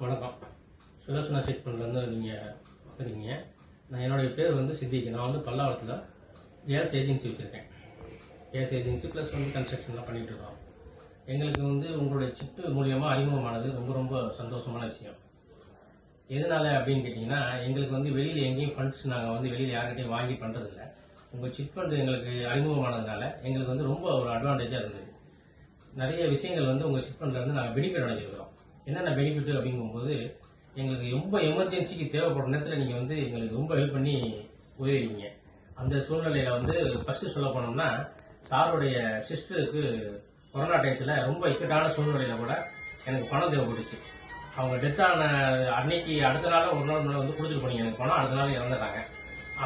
வணக்கம். சுதர்சனா சிட் ஃபண்ட்லேருந்து நீங்கள் வந்துருக்கீங்க. என்னுடைய பேர் வந்து சித்திக். நான் வந்து பல்லாவரத்தில் கேஸ் ஏஜென்சி வச்சுருக்கேன். கேஸ் ஏஜென்சி ப்ளஸ் வந்து கன்ஸ்ட்ரக்ஷன்லாம் பண்ணிகிட்ருக்கோம். எங்களுக்கு வந்து உங்களுடைய சிட்டு மூலியமாக அறிமுகமானது ரொம்ப ரொம்ப சந்தோஷமான விஷயம். எதனால அப்படின்னு கேட்டிங்கன்னா, எங்களுக்கு வந்து வெளியில் எங்கேயும் ஃபண்ட்ஸ் நாங்கள் வந்து வெளியில் யார்கிட்டையும் வாங்கி பண்ணுறதில்ல. உங்கள் சிட் ஃபண்டு எங்களுக்கு அறிமுகமானதுனால எங்களுக்கு வந்து ரொம்ப ஒரு அட்வான்டேஜாக இருந்தது. நிறைய விஷயங்கள் வந்து உங்கள் சிட் ஃபண்ட்லேருந்து நாங்கள் பெனிஃபிட் அடைஞ்சிருக்கிறோம். என்னென்ன பெனிஃபிட் அப்படிங்கும்போது, எங்களுக்கு ரொம்ப எமர்ஜென்சிக்கு தேவைப்படுற நேரத்தில் நீங்கள் வந்து எங்களுக்கு ரொம்ப ஹெல்ப் பண்ணி உதவிங்க. அந்த சூழ்நிலையில் வந்து ஃபஸ்ட்டு சொல்ல போனோம்னா, சாருடைய சிஸ்டருக்கு கொரோனா டயத்தில் ரொம்ப இக்கட்டான சூழ்நிலையில் கூட எனக்கு பணம் தேவைப்பட்டுச்சு. அவங்க டெத்தான அன்னைக்கு அடுத்த நாள் ஒரு நாள் முன்னாடி வந்து கொடுத்துட்டு போனீங்க எனக்கு பணம், அடுத்த நாள் இறந்துட்டாங்க.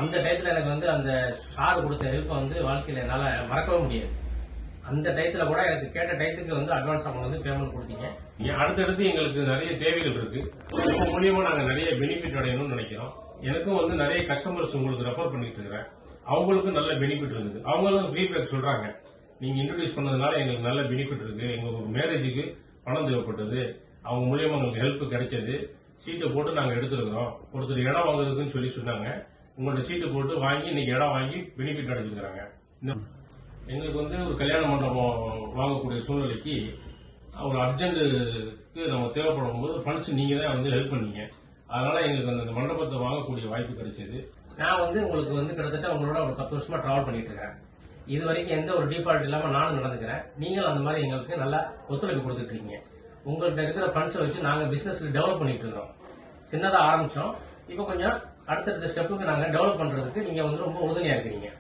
அந்த டயத்தில் எனக்கு வந்து அந்த சார் கொடுத்த ஹெல்ப்பை வந்து வாழ்க்கையில் என்னால் மறக்கவே முடியாது. அந்த டயத்தில் கூட எனக்கு கேட்ட டயத்துக்கு வந்து அட்வான்ஸ் அமௌண்ட் வந்து பேமெண்ட் கொடுத்தீங்க. அடுத்தடுத்து எங்களுக்கு நிறைய தேவைகள் இருக்கு. இப்போ மூலியமா நாங்கள் நிறைய பெனிஃபிட் அடையணும்னு நினைக்கிறோம். எனக்கும் வந்து நிறைய கஸ்டமர்ஸ் உங்களுக்கு ரெஃபர் பண்ணிட்டு இருக்கிறேன். அவங்களுக்கும் நல்ல பெனிஃபிட் இருக்குது. அவங்களும் ஃபீட்பேக் சொல்றாங்க, நீங்க இன்ட்ரோடியூஸ் பண்ணதுனால எங்களுக்கு நல்ல பெனிஃபிட் இருக்கு. எங்களுக்கு மேரேஜுக்கு பணம் தேவைப்பட்டது, அவங்க மூலியமா எங்களுக்கு ஹெல்ப் கிடைச்சது. சீட்டை போட்டு நாங்கள் எடுத்துருக்கிறோம். ஒருத்தர் இடம் வாங்குறதுக்குன்னு சொல்லி சொன்னாங்க. உங்களோட சீட்டு போட்டு வாங்கி இன்னைக்கு இடம் வாங்கி பெனிஃபிட் அடைஞ்சிருக்கிறாங்க. எங்களுக்கு வந்து ஒரு கல்யாண மண்டபம் வாங்கக்கூடிய சூழ்நிலைக்கு ஒரு அர்ஜென்ட்டுக்கு நம்ம தேவைப்படும் போது ஃபண்ட்ஸ் நீங்க தான் வந்து ஹெல்ப் பண்ணீங்க. அதனால எங்களுக்கு அந்த மண்டபத்தை வாங்கக்கூடிய வாய்ப்பு கிடைச்சது. நான் வந்து உங்களுக்கு வந்து கிட்டத்தட்ட உங்களோட ஒரு 10 வருஷமா டிராவல் பண்ணிட்டு இருக்கேன். இது வரைக்கும் எந்த ஒரு டிஃபால்ட் இல்லாம நானும் நடந்துக்கிறேன். நீங்களும் அந்த மாதிரி எங்களுக்கு நல்லா ஒத்துழைப்பு கொடுத்துட்டு இருக்கீங்க. உங்கள்கிட்ட இருக்கிற ஃபண்ட்ஸை வச்சு நாங்கள் பிசினஸ் டெவலப் பண்ணிட்டு இருக்கோம். சின்னதாக ஆரம்பிச்சோம், இப்போ கொஞ்சம் அடுத்தடுத்த ஸ்டெப்புக்கு நாங்கள் டெவலப் பண்றதுக்கு நீங்க வந்து ரொம்ப உறுதுணையா இருக்கிறீங்க.